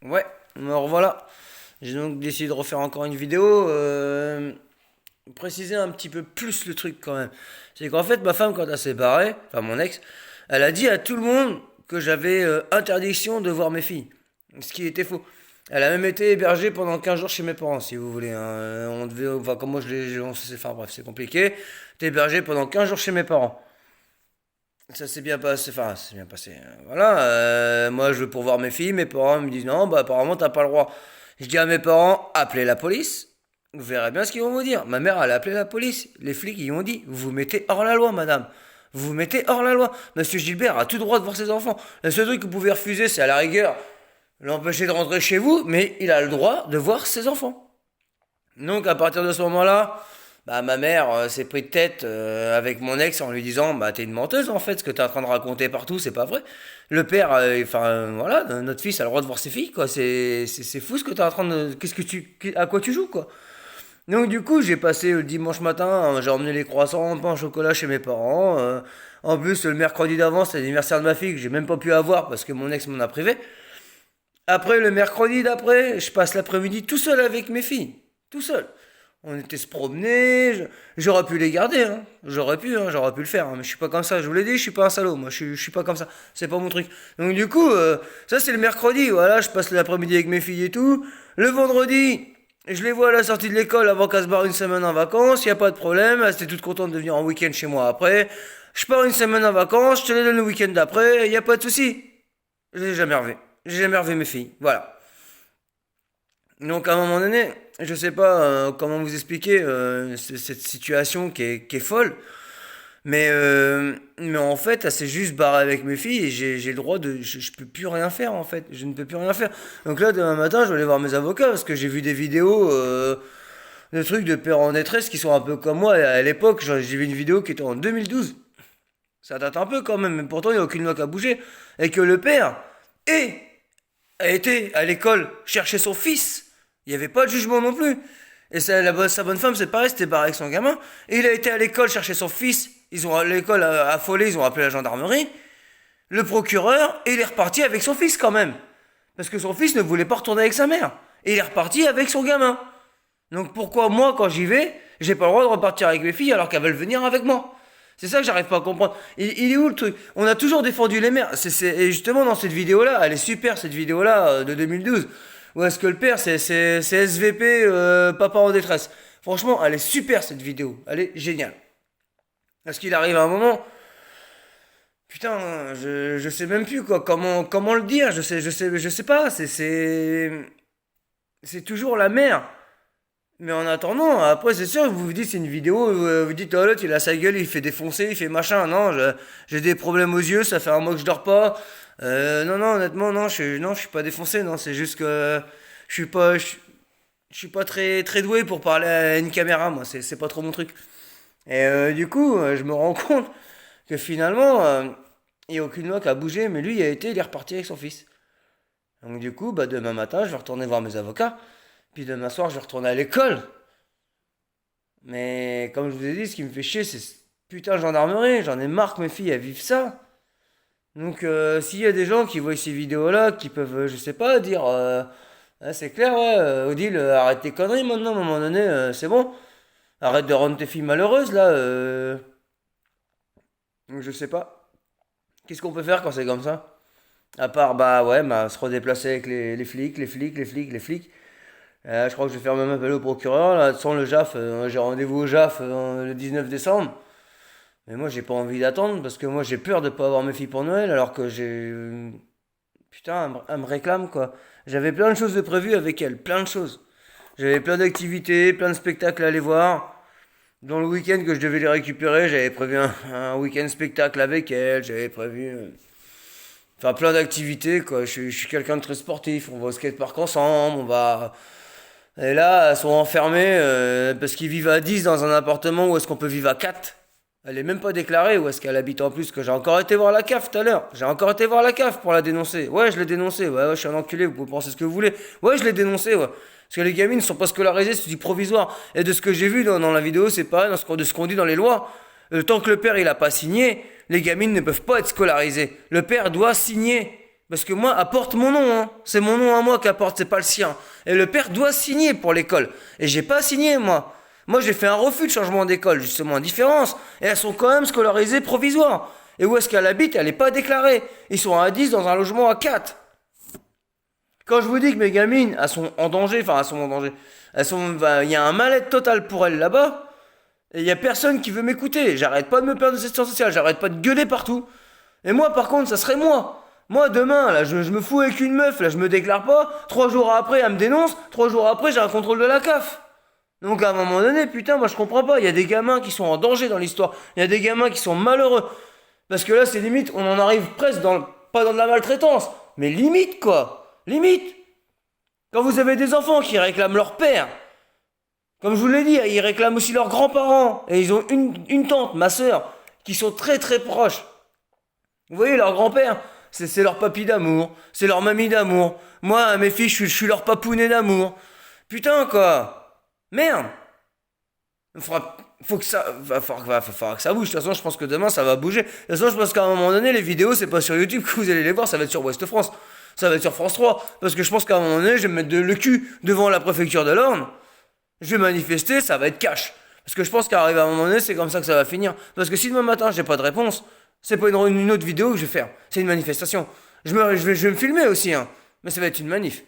Ouais, me revoilà. J'ai donc décidé de refaire encore une vidéo. Préciser un petit peu plus le truc quand même. C'est qu'en fait, ma femme, quand elle s'est séparé, enfin mon ex, elle a dit à tout le monde que j'avais interdiction de voir mes filles. Ce qui était faux. Elle a même été hébergée pendant 15 jours chez mes parents, si vous voulez, hein. On devait, enfin, comme moi je l'ai, enfin bref, c'est compliqué. T'es hébergée pendant 15 jours chez mes parents. Ça s'est bien passé, enfin, ça s'est bien passé. Voilà, moi je veux pourvoir mes filles, mes parents me disent non, bah apparemment t'as pas le droit. Je dis à mes parents, appelez la police, vous verrez bien ce qu'ils vont vous dire. Ma mère, elle a appelé la police. Les flics, ils ont dit, vous vous mettez hors la loi, madame. Vous vous mettez hors la loi. Monsieur Gilbert a tout droit de voir ses enfants. Le seul truc que vous pouvez refuser, c'est à la rigueur l'empêcher de rentrer chez vous, mais il a le droit de voir ses enfants. Donc à partir de ce moment-là, bah, ma mère s'est pris de tête avec mon ex en lui disant bah t'es une menteuse en fait, ce que t'es en train de raconter partout c'est pas vrai. Le père, enfin voilà, notre fils a le droit de voir ses filles quoi, c'est fou ce que t'es en train de, qu'est-ce que tu, à quoi tu joues quoi. Donc du coup j'ai passé le dimanche matin, j'ai emmené les croissants, pain au chocolat chez mes parents. En plus le mercredi d'avant c'est l'anniversaire de ma fille que j'ai même pas pu avoir parce que mon ex m'en a privé. Après le mercredi d'après, je passe l'après-midi tout seul avec mes filles, tout seul. On était se promener, j'aurais pu les garder, hein. J'aurais pu le faire, hein. Mais je suis pas comme ça, je vous l'ai dit, je suis pas un salaud, moi, je suis pas comme ça, c'est pas mon truc. Donc du coup, ça c'est le mercredi, voilà, je passe l'après-midi avec mes filles et tout. Le vendredi, je les vois à la sortie de l'école avant qu'elles se barrent une semaine en vacances, y a pas de problème, elles étaient toutes contentes de venir en week-end chez moi après. Je pars une semaine en vacances, je te les donne le week-end d'après, y a pas de souci. Je les ai jamais revus. J'ai jamais revu mes filles, voilà. Donc à un moment donné, je sais pas comment vous expliquer cette situation qui est folle, mais en fait, elle s'est juste barrée avec mes filles et j'ai le droit de, je peux plus rien faire en fait, je ne peux plus rien faire. Donc là, demain matin, je vais aller voir mes avocats parce que j'ai vu des vidéos de trucs de pères en détresse qui sont un peu comme moi. Et à l'époque, j'ai vu une vidéo qui était en 2012. Ça date un peu quand même, mais pourtant il n'y a aucune loi qui a bougé. Et que le père est a été à l'école chercher son fils. Il n'y avait pas de jugement non plus. Et sa bonne femme, c'est pareil, c'était pareil avec son gamin. Et il a été à l'école chercher son fils. Ils ont, l'école affolé, ils ont appelé la gendarmerie, le procureur, et il est reparti avec son fils quand même. Parce que son fils ne voulait pas retourner avec sa mère. Et il est reparti avec son gamin. Donc pourquoi moi, quand j'y vais, j'ai pas le droit de repartir avec mes filles alors qu'elles veulent venir avec moi? C'est ça que j'arrive pas à comprendre. Il est où le truc? On a toujours défendu les mères. Et justement dans cette vidéo-là, elle est super cette vidéo-là de 2012. Où est-ce que le père c'est SVP papa en détresse. Franchement, elle est super cette vidéo. Elle est géniale. Parce qu'il arrive à un moment, putain, je sais même plus quoi, comment le dire. Je sais pas. C'est toujours la mère. Mais en attendant, après c'est sûr, vous vous dites c'est une vidéo, vous dites oh l'autre il a sa gueule, il fait défoncer, il fait machin, non, j'ai des problèmes aux yeux, ça fait un mois que je dors pas. Non, non, honnêtement, non, je suis pas défoncé, non, c'est juste que je suis pas, je suis pas très doué pour parler à une caméra, moi, c'est pas trop mon truc. Et du coup, je me rends compte que finalement, il y a aucune loi qui a bougé, mais lui, il est reparti avec son fils. Donc du coup, bah, demain matin, je vais retourner voir mes avocats. Puis demain soir, je vais retourner à l'école. Mais comme je vous ai dit, ce qui me fait chier, c'est ce putain de gendarmerie. J'en ai marre que mes filles elles vivent ça. Donc s'il y a des gens qui voient ces vidéos-là, qui peuvent, je sais pas, dire, ah, c'est clair, ouais, Odile, arrête tes conneries maintenant, à un moment donné, c'est bon. Arrête de rendre tes filles malheureuses, là. Je sais pas. Qu'est-ce qu'on peut faire quand c'est comme ça? À part, bah ouais, bah, se redéplacer avec les flics. Je crois que je vais faire même appel au procureur. Là, sans le JAF, j'ai rendez-vous au JAF le 19 décembre. Mais moi, j'ai pas envie d'attendre parce que moi, j'ai peur de pas avoir mes filles pour Noël alors que j'ai. Putain, elle me réclame quoi. J'avais plein de choses de prévues avec elle, plein de choses. J'avais plein d'activités, plein de spectacles à aller voir. Dans le week-end que je devais les récupérer, j'avais prévu un week-end spectacle avec elle. J'avais prévu. Enfin, plein d'activités quoi. Je suis quelqu'un de très sportif. On va au skatepark ensemble, on va. Et là, elles sont enfermées parce qu'ils vivent à 10 dans un appartement où est-ce qu'on peut vivre à 4. Elle est même pas déclarée où est-ce qu'elle habite en plus. Que j'ai encore été voir la CAF tout à l'heure. J'ai encore été voir la CAF pour la dénoncer. Ouais, je l'ai dénoncé. Ouais, ouais, je suis un enculé. Vous pouvez penser ce que vous voulez. Ouais, je l'ai dénoncé. Ouais. Parce que les gamines ne sont pas scolarisées, c'est du provisoire. Et de ce que j'ai vu dans la vidéo, c'est pareil de ce qu'on dit dans les lois. Tant que le père il a pas signé, les gamines ne peuvent pas être scolarisées. Le père doit signer. Parce que moi, apporte mon nom, hein. C'est mon nom à moi qui apporte, c'est pas le sien. Et le père doit signer pour l'école. Et j'ai pas signé, moi. Moi, j'ai fait un refus de changement d'école, justement, en différence. Et elles sont quand même scolarisées provisoires. Et où est-ce qu'elle habite, elle n'est pas déclarée. Ils sont à 10 dans un logement à 4. Quand je vous dis que mes gamines, elles sont en danger, enfin, elles sont en danger. Il y a un mal-être total pour elles là-bas. Et il y a personne qui veut m'écouter. J'arrête pas de me perdre de assistance sociale, j'arrête pas de gueuler partout. Et moi, par contre, ça serait moi. Moi, demain, là, je me fous avec une meuf, là, je me déclare pas. 3 jours après, elle me dénonce. 3 jours après, j'ai un contrôle de la CAF. Donc, à un moment donné, putain, moi, je comprends pas. Il y a des gamins qui sont en danger dans l'histoire. Il y a des gamins qui sont malheureux. Parce que là, c'est limite, on en arrive presque pas dans de la maltraitance, mais limite, quoi. Limite. Quand vous avez des enfants qui réclament leur père, comme je vous l'ai dit, ils réclament aussi leurs grands-parents. Et ils ont une tante, ma soeur, qui sont très très proches. Vous voyez, leur grand-père, c'est leur papy d'amour, c'est leur mamie d'amour. Moi, mes filles, je suis leur papounet d'amour. Putain, quoi. Merde. Faut que ça, faudra que ça bouge. De toute façon, je pense que demain, ça va bouger. De toute façon, je pense qu'à un moment donné, les vidéos, c'est pas sur YouTube que vous allez les voir, ça va être sur Ouest France. Ça va être sur France 3. Parce que je pense qu'à un moment donné, je vais me mettre le cul devant la préfecture de l'Orne. Je vais manifester, ça va être cash. Parce que je pense qu'arrivé à un moment donné, c'est comme ça que ça va finir. Parce que si demain matin, j'ai pas de réponse, c'est pas une autre vidéo que je vais faire. C'est une manifestation. Je vais me filmer aussi, hein. Mais ça va être une manif.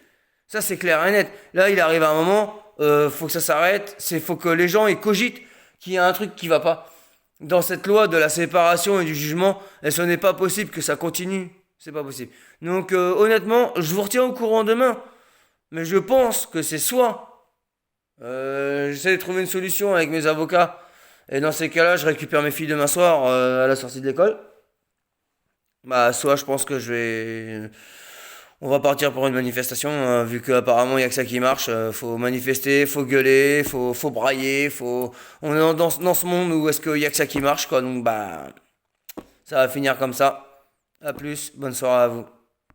Ça, c'est clair et net. Là, il arrive à un moment, faut que ça s'arrête. Faut que les gens ils cogitent qu'il y a un truc qui va pas. Dans cette loi de la séparation et du jugement, et ce n'est pas possible que ça continue. C'est pas possible. Donc, honnêtement, je vous retiens au courant demain. Mais je pense que c'est j'essaie de trouver une solution avec mes avocats. Et dans ces cas-là, je récupère mes filles demain soir à la sortie de l'école. Bah, soit je pense que on va partir pour une manifestation, vu qu'apparemment il y a que ça qui marche. Faut manifester, faut gueuler, faut brailler, On est dans ce monde où est-ce qu'il y a que ça qui marche, quoi. Donc bah, ça va finir comme ça. A plus, bonne soirée à vous.